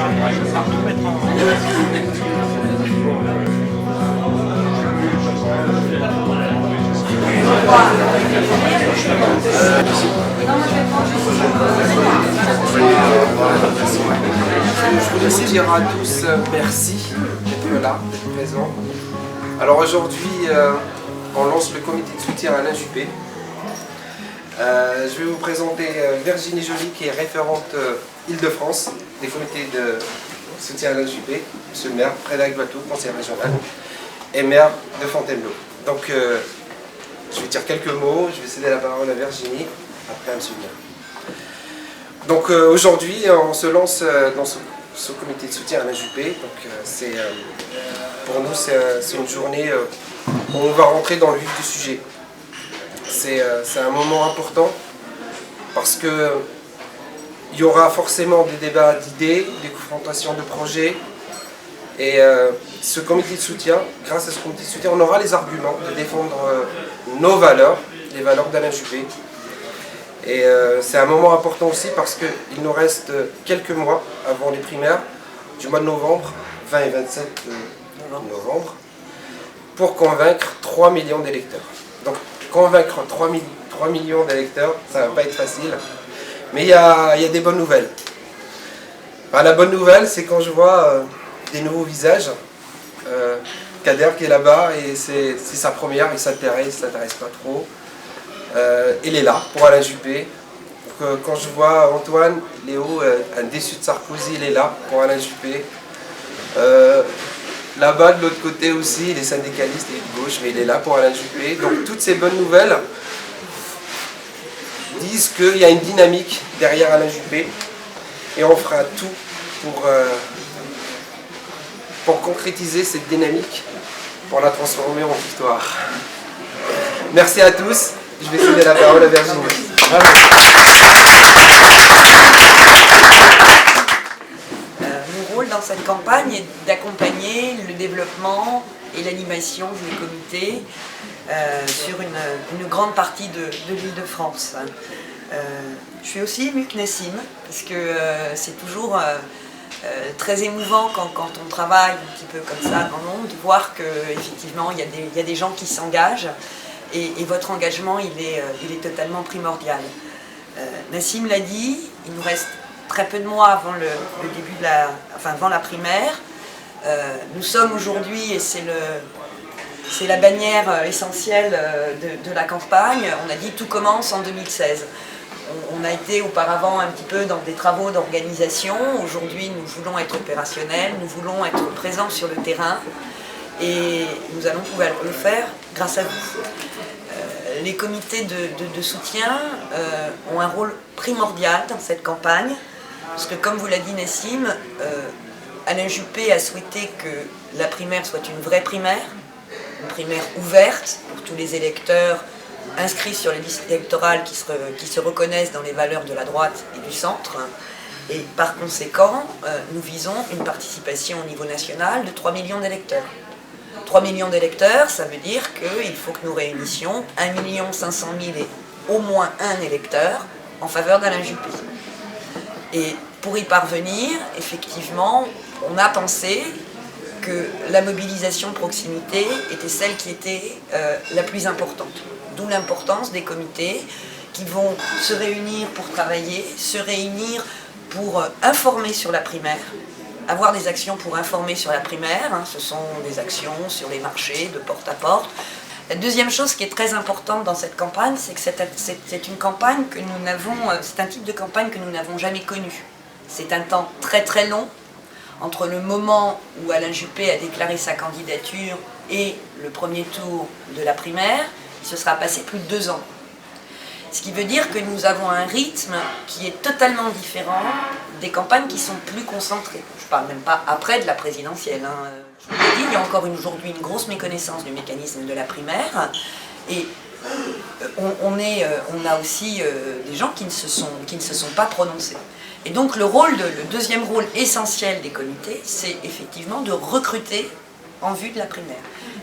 Je voulais aussi dire à tous merci d'être là, d'être présents. Alors aujourd'hui, on lance le comité de soutien à Alain Juppé. Je vais vous présenter Virginie Joly, qui est référente Île-de-France des comités de soutien à Alain Juppé, monsieur le maire, Frédéric Bateau, conseiller régional, et maire de Fontainebleau. Donc je vais dire quelques mots, je vais céder la parole à Virginie, après à monsieur le maire. Donc aujourd'hui, on se lance dans ce comité de soutien à Alain Juppé. Donc pour nous, c'est une journée où on va rentrer dans le vif du sujet. C'est un moment important parce que il y aura forcément des débats d'idées, des confrontations de projets. Et ce comité de soutien, grâce à ce comité de soutien, on aura les arguments de défendre nos valeurs, les valeurs d'Alain Juppé. Et c'est un moment important aussi parce qu'il nous reste quelques mois avant les primaires du mois de novembre, 20 et 27 novembre, pour convaincre 3 millions d'électeurs. Donc convaincre 3 millions d'électeurs, ça ne va pas être facile, mais il y a des bonnes nouvelles. Enfin, la bonne nouvelle, c'est quand je vois des nouveaux visages. Kader qui est là-bas, et c'est sa première, il ne s'intéresse pas trop. Il est là pour Alain Juppé. Quand je vois Antoine, Léo, un déçu de Sarkozy, il est là pour Alain Juppé. Là-bas, de l'autre côté aussi, les syndicalistes et de gauche, mais il est là pour Alain Juppé. Donc toutes ces bonnes nouvelles disent qu'il y a une dynamique derrière Alain Juppé, et on fera tout pour concrétiser cette dynamique, pour la transformer en victoire. Merci à tous. Je vais céder la parole à Virginie. Mon rôle dans cette campagne est d'accompagner le développement et l'animation des comités sur une grande partie de l'Île-de-France. Je suis aussi émue que Nassim, parce que c'est toujours très émouvant quand on travaille un petit peu comme ça dans le monde, de voir qu'effectivement il y a des gens qui s'engagent. Et votre engagement, il est totalement primordial. Nassim l'a dit, il nous reste très peu de mois avant le début avant la primaire. Nous sommes aujourd'hui, et c'est la bannière essentielle de la campagne, on a dit tout commence en 2016. On a été auparavant un petit peu dans des travaux d'organisation. Aujourd'hui, nous voulons être opérationnels, nous voulons être présents sur le terrain, et nous allons pouvoir le faire grâce à vous. Les comités de soutien ont un rôle primordial dans cette campagne, parce que comme vous l'a dit Nassim, Alain Juppé a souhaité que la primaire soit une vraie primaire, une primaire ouverte pour tous les électeurs inscrits sur les listes électorales qui se reconnaissent dans les valeurs de la droite et du centre. Et par conséquent, nous visons une participation au niveau national de 3 millions d'électeurs. 3 millions d'électeurs, ça veut dire qu'il faut que nous réunissions 1 500 000 et au moins un électeur en faveur d'Alain Juppé. Et pour y parvenir, effectivement, on a pensé que la mobilisation proximité était celle qui était la plus importante. D'où l'importance des comités qui vont se réunir pour travailler, se réunir pour informer sur la primaire, avoir des actions pour informer sur la primaire, ce sont des actions sur les marchés, de porte à porte. La deuxième chose qui est très importante dans cette campagne, c'est que c'est une campagne que nous n'avons, c'est un type de campagne que nous n'avons jamais connu. C'est un temps très très long entre le moment où Alain Juppé a déclaré sa candidature et le premier tour de la primaire. Il se sera passé plus de 2 ans. Ce qui veut dire que nous avons un rythme qui est totalement différent des campagnes qui sont plus concentrées. Je ne parle même pas après de la présidentielle. Je vous l'ai dit, il y a encore aujourd'hui une grosse méconnaissance du mécanisme de la primaire. Et on a aussi des gens qui ne se sont pas prononcés. Et donc le deuxième rôle essentiel des comités, c'est effectivement de recruter en vue de la primaire.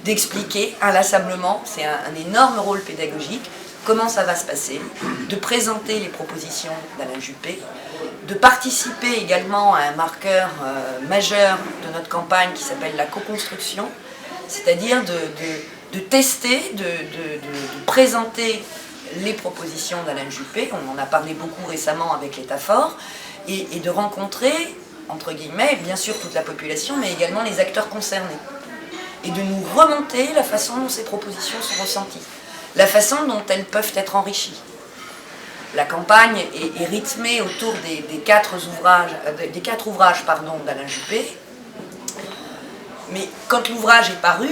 D'expliquer inlassablement, c'est un énorme rôle pédagogique, comment ça va se passer, de présenter les propositions d'Alain Juppé, de participer également à un marqueur majeur de notre campagne qui s'appelle la co-construction, c'est-à-dire de tester, de présenter les propositions d'Alain Juppé, on en a parlé beaucoup récemment avec l'État fort, et de rencontrer, entre guillemets, bien sûr toute la population, mais également les acteurs concernés. Et de nous remonter la façon dont ces propositions sont ressenties, la façon dont elles peuvent être enrichies. La campagne est rythmée autour des quatre ouvrages d'Alain Juppé, mais quand l'ouvrage est paru,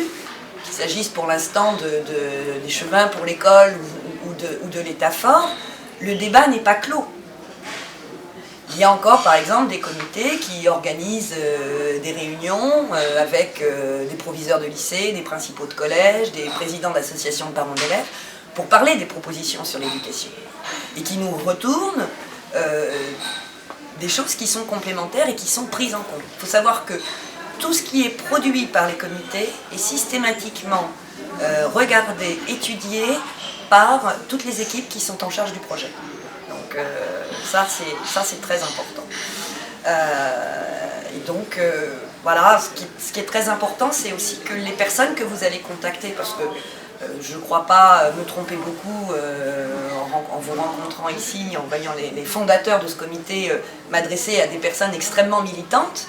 qu'il s'agisse pour l'instant des chemins pour l'école ou de l'État fort, le débat n'est pas clos. Il y a encore, par exemple, des comités qui organisent des réunions avec des proviseurs de lycée, des principaux de collège, des présidents d'associations de parents d'élèves, pour parler des propositions sur l'éducation. Et qui nous retournent des choses qui sont complémentaires et qui sont prises en compte. Il faut savoir que tout ce qui est produit par les comités est systématiquement regardé, étudié par toutes les équipes qui sont en charge du projet. Donc ça c'est très important. Et donc voilà, ce qui est très important, c'est aussi que les personnes que vous allez contacter, parce que je ne crois pas me tromper beaucoup en vous rencontrant ici, en voyant les fondateurs de ce comité m'adresser à des personnes extrêmement militantes,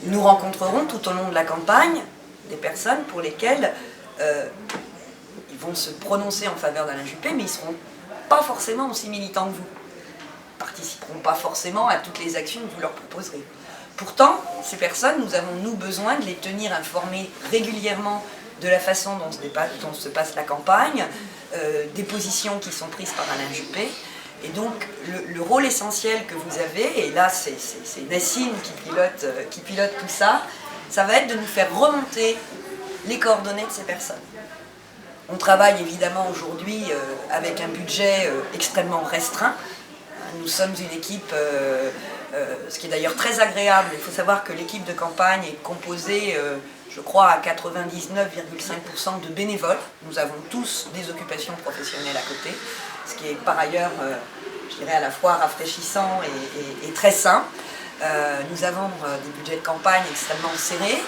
nous rencontrerons tout au long de la campagne des personnes pour lesquelles ils vont se prononcer en faveur d'Alain Juppé, mais ils ne seront pas forcément aussi militants que vous. Ils ne participeront pas forcément à toutes les actions que vous leur proposerez. Pourtant, ces personnes, nous avons besoin de les tenir informées régulièrement de la façon dont se passe la campagne, des positions qui sont prises par Alain Juppé. Et donc, le rôle essentiel que vous avez, et là c'est Nassim qui pilote tout ça, ça va être de nous faire remonter les coordonnées de ces personnes. On travaille évidemment aujourd'hui avec un budget extrêmement restreint. Nous sommes une équipe, ce qui est d'ailleurs très agréable. Il faut savoir que l'équipe de campagne est composée, je crois, à 99,5% de bénévoles. Nous avons tous des occupations professionnelles à côté, ce qui est par ailleurs, je dirais, à la fois rafraîchissant et très sain. Nous avons des budgets de campagne extrêmement serrés.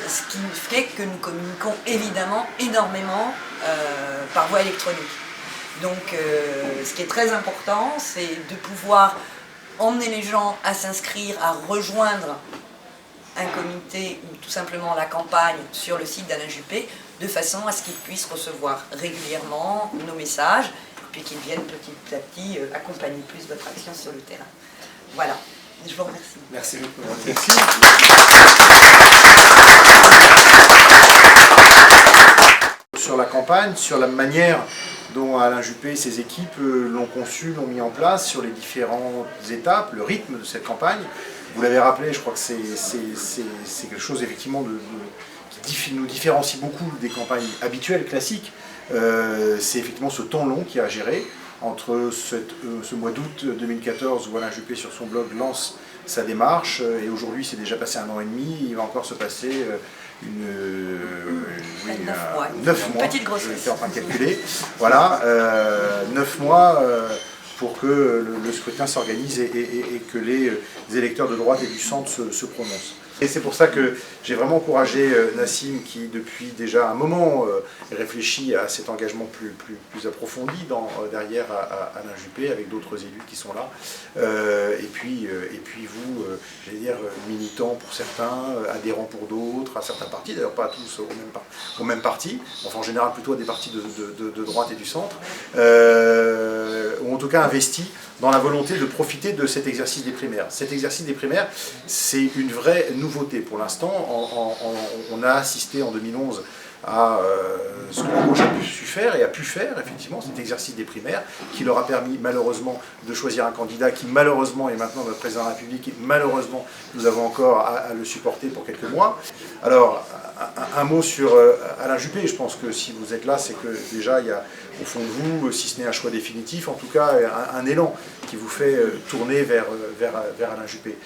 Ce qui fait que nous communiquons évidemment énormément par voie électronique. Donc ce qui est très important, c'est de pouvoir emmener les gens à s'inscrire, à rejoindre un comité ou tout simplement la campagne sur le site d'Alain Juppé, de façon à ce qu'ils puissent recevoir régulièrement nos messages, et puis qu'ils viennent petit à petit accompagner plus votre action sur le terrain. Voilà. Je vous remercie. Merci beaucoup. Merci. Sur la campagne, sur la manière dont Alain Juppé et ses équipes l'ont conçu, l'ont mis en place, sur les différentes étapes, le rythme de cette campagne. Vous l'avez rappelé, je crois que c'est quelque chose effectivement qui nous différencie beaucoup des campagnes habituelles, classiques. C'est effectivement ce temps long qu'il y a à gérer entre ce mois d'août 2014 où Alain Juppé sur son blog lance sa démarche et aujourd'hui c'est déjà passé 1 an et demi, il va encore se passer 9 mois, petite grossesse. J'étais en train de calculer, voilà, 9 mois pour que le scrutin s'organise et que les électeurs de droite et du centre se prononcent. Et c'est pour ça que j'ai vraiment encouragé Nassim, qui depuis déjà un moment réfléchit à cet engagement plus approfondi derrière à Alain Juppé, avec d'autres élus qui sont là. Et puis vous, j'allais dire, militants pour certains, adhérents pour d'autres, à certains partis, d'ailleurs pas tous au même parti, enfin en général plutôt à des partis de droite et du centre, ou en tout cas investis dans la volonté de profiter de cet exercice des primaires. Cet exercice des primaires, c'est une vraie nouveauté pour l'instant. On a assisté en 2011 à ce que la gauche a pu faire, effectivement, cet exercice des primaires, qui leur a permis malheureusement de choisir un candidat qui malheureusement est maintenant notre président de la République, et malheureusement nous avons encore à le supporter pour quelques mois. Alors, un mot sur Alain Juppé. Je pense que si vous êtes là, c'est que déjà il y a au fond de vous, si ce n'est un choix définitif, en tout cas un élan qui vous fait tourner vers Alain Juppé.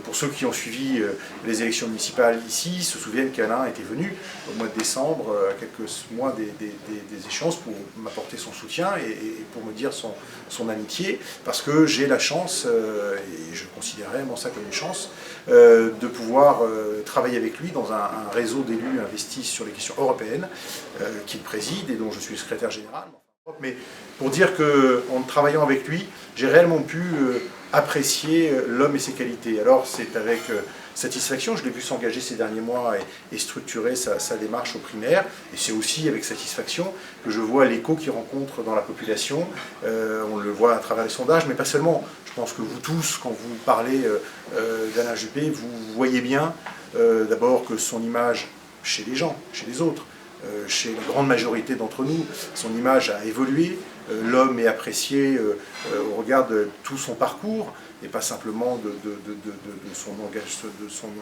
Pour ceux qui ont suivi les élections municipales ici, se souviennent qu'Alain était venu au mois de décembre décembre, à quelques mois des échéances, pour m'apporter son soutien et pour me dire son amitié, parce que j'ai la chance, et je considère réellement ça comme une chance, de pouvoir travailler avec lui dans un réseau d'élus investis sur les questions européennes, qu'il préside et dont je suis le secrétaire général. Mais pour dire qu'en travaillant avec lui, j'ai réellement pu apprécier l'homme et ses qualités. Alors c'est avec satisfaction, je l'ai vu s'engager ces derniers mois et structurer sa démarche au primaire, et c'est aussi avec satisfaction que je vois l'écho qu'il rencontre dans la population. On le voit à travers les sondages, mais pas seulement. Je pense que vous tous, quand vous parlez d'Alain Juppé, vous voyez bien d'abord que son image chez les gens, chez les autres, chez la grande majorité d'entre nous, son image a évolué, l'homme est apprécié au regard de tout son parcours, et pas simplement de son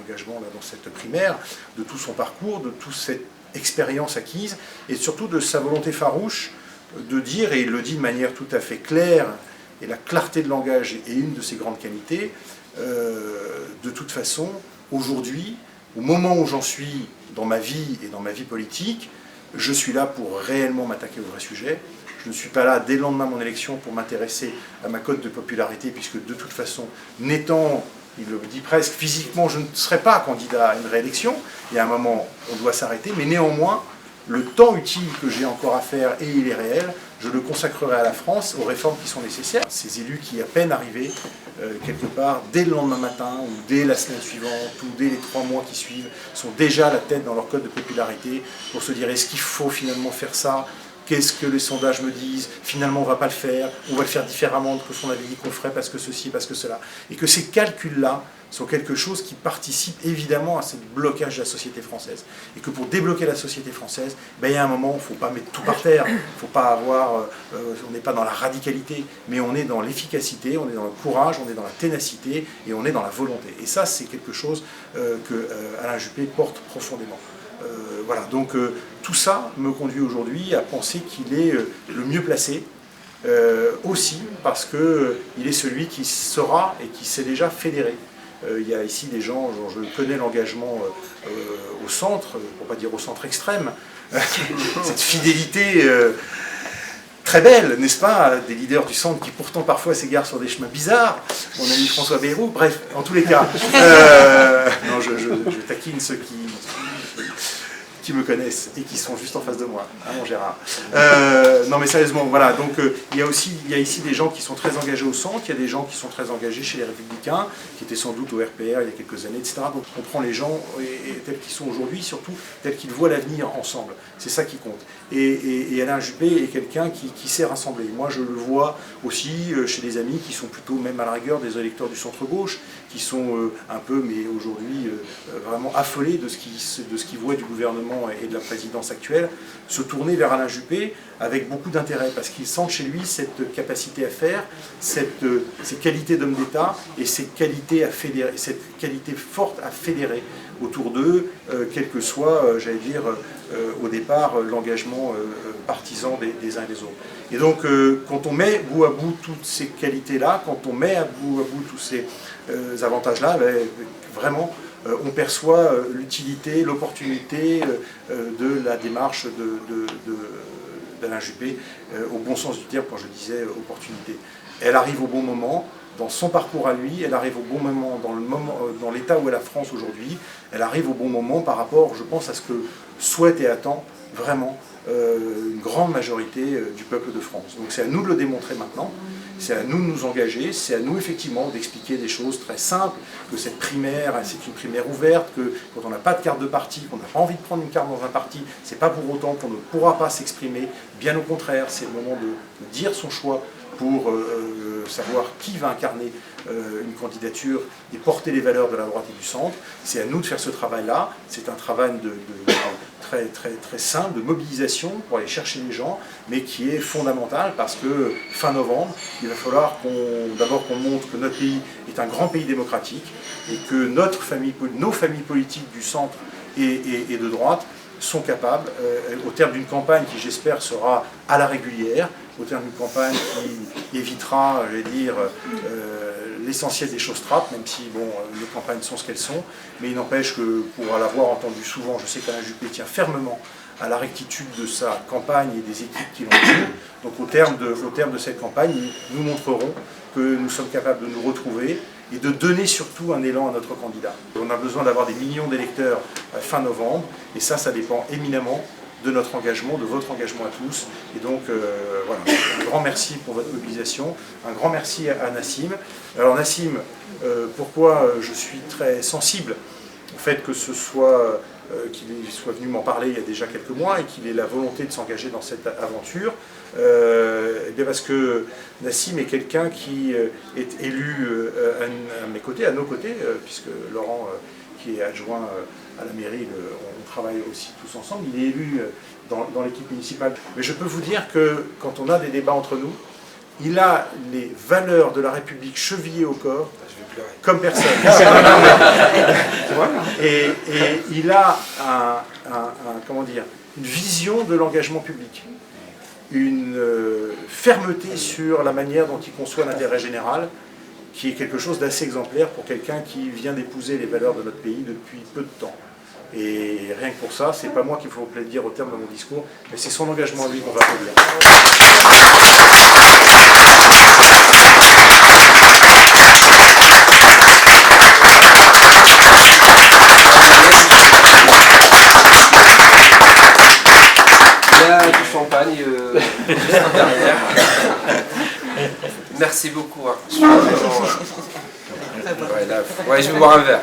engagement là, dans cette primaire, de tout son parcours, de toute cette expérience acquise, et surtout de sa volonté farouche de dire, et il le dit de manière tout à fait claire, et la clarté de langage est une de ses grandes qualités, de toute façon, aujourd'hui, au moment où j'en suis dans ma vie et dans ma vie politique, je suis là pour réellement m'attaquer au vrai sujet. Je ne suis pas là dès le lendemain de mon élection pour m'intéresser à ma cote de popularité, puisque de toute façon, n'étant, il le dit presque, physiquement, je ne serai pas candidat à une réélection. Il y a un moment, on doit s'arrêter, mais néanmoins, le temps utile que j'ai encore à faire, et il est réel, je le consacrerai à la France, aux réformes qui sont nécessaires. Ces élus qui, à peine arrivés, quelque part, dès le lendemain matin, ou dès la semaine suivante, ou dès les 3 mois qui suivent, sont déjà la tête dans leur code de popularité, pour se dire, est-ce qu'il faut finalement faire ça ? Qu'est-ce que les sondages me disent? Finalement, on ne va pas le faire, on va le faire différemment que ce qu'on avait dit qu'on ferait parce que ceci, parce que cela. Et que ces calculs-là sont quelque chose qui participe évidemment à ce blocage de la société française. Et que pour débloquer la société française, ben, il y a un moment, il ne faut pas mettre tout par terre, il ne faut pas avoir, on n'est pas dans la radicalité, mais on est dans l'efficacité, on est dans le courage, on est dans la ténacité et on est dans la volonté. Et ça, c'est quelque chose que Alain Juppé porte profondément. Voilà, donc tout ça me conduit aujourd'hui à penser qu'il est le mieux placé, aussi parce qu'il est celui qui saura et qui s'est déjà fédéré. Il y a ici des gens, je connais l'engagement au centre, pour ne pas dire au centre extrême, cette fidélité très belle, n'est-ce pas, des leaders du centre qui pourtant parfois s'égarent sur des chemins bizarres, mon ami François Bayrou, bref, en tous les cas, non, je taquine ceux qui me connaissent et qui sont juste en face de moi, hein, mon Gérard. Non mais sérieusement, voilà, donc il y a ici des gens qui sont très engagés au centre, il y a des gens qui sont très engagés chez les Républicains, qui étaient sans doute au RPR il y a quelques années, etc. Donc on prend les gens tels qu'ils sont aujourd'hui, surtout tels qu'ils voient l'avenir ensemble. C'est ça qui compte. Et Alain Juppé est quelqu'un qui sait rassembler. Moi je le vois aussi chez des amis qui sont plutôt même à la rigueur des électeurs du centre-gauche, qui sont un peu, mais aujourd'hui vraiment affolés de ce qu'ils voient du gouvernement et de la présidence actuelle, se tourner vers Alain Juppé avec beaucoup d'intérêt, parce qu'ils sentent chez lui cette capacité à faire, ces qualités d'homme d'État et cette qualité forte à fédérer autour d'eux, quel que soit, j'allais dire, au départ, l'engagement partisan des uns et des autres. Et donc, quand on met bout à bout toutes ces qualités-là, quand on met bout à bout tous ces avantages-là, ben, vraiment, on perçoit l'utilité, l'opportunité de la démarche d'Alain Juppé, au bon sens du terme quand je disais opportunité. Elle arrive au bon moment, dans son parcours à lui, elle arrive au bon moment, dans l'état où est la France aujourd'hui, elle arrive au bon moment par rapport, je pense, à ce que souhaite et attend vraiment une grande majorité du peuple de France. Donc c'est à nous de le démontrer maintenant, c'est à nous de nous engager, c'est à nous effectivement d'expliquer des choses très simples, que cette primaire, c'est une primaire ouverte, que quand on n'a pas de carte de parti, qu'on n'a pas envie de prendre une carte dans un parti, c'est pas pour autant qu'on ne pourra pas s'exprimer, bien au contraire, c'est le moment de dire son choix pour savoir qui va incarner une candidature et porter les valeurs de la droite et du centre. C'est à nous de faire ce travail-là, c'est un travail très simple, de mobilisation pour aller chercher les gens, mais qui est fondamental parce que fin novembre, il va falloir d'abord qu'on montre que notre pays est un grand pays démocratique et que nos familles politiques du centre et de droite sont capables, au terme d'une campagne qui j'espère sera à la régulière, au terme d'une campagne qui évitera, je vais dire, l'essentiel des choses trappes, même si bon, les campagnes sont ce qu'elles sont, mais il n'empêche que pour l'avoir entendu souvent, je sais qu'Alain Juppé tient fermement à la rectitude de sa campagne et des équipes qui l'entourent. Donc au terme de cette campagne, nous montrerons que nous sommes capables de nous retrouver et de donner surtout un élan à notre candidat. On a besoin d'avoir des millions d'électeurs fin novembre, et ça dépend éminemment de notre engagement, de votre engagement à tous. Et donc, voilà, un grand merci pour votre mobilisation, un grand merci à Nassim. Alors Nassim, pourquoi je suis très sensible au fait que ce soit, qu'il soit venu m'en parler il y a déjà quelques mois et qu'il ait la volonté de s'engager dans cette aventure, eh bien parce que Nassim est quelqu'un qui est élu à mes côtés, à nos côtés, puisque Laurent, qui est adjoint à la mairie, on travaille aussi tous ensemble, il est élu dans l'équipe municipale. Mais je peux vous dire que quand on a des débats entre nous, il a les valeurs de la République chevillées au corps, comme personne. Et il a comment dire, une vision de l'engagement public, une fermeté sur la manière dont il conçoit l'intérêt général, qui est quelque chose d'assez exemplaire pour quelqu'un qui vient d'épouser les valeurs de notre pays depuis peu de temps. Et rien que pour ça, c'est pas moi qu'il faut le dire au terme de mon discours, mais c'est son engagement à lui qu'on va applaudir. Il y a du champagne derrière. Merci beaucoup. Hein. Je suis vraiment, ouais, je vais boire un verre.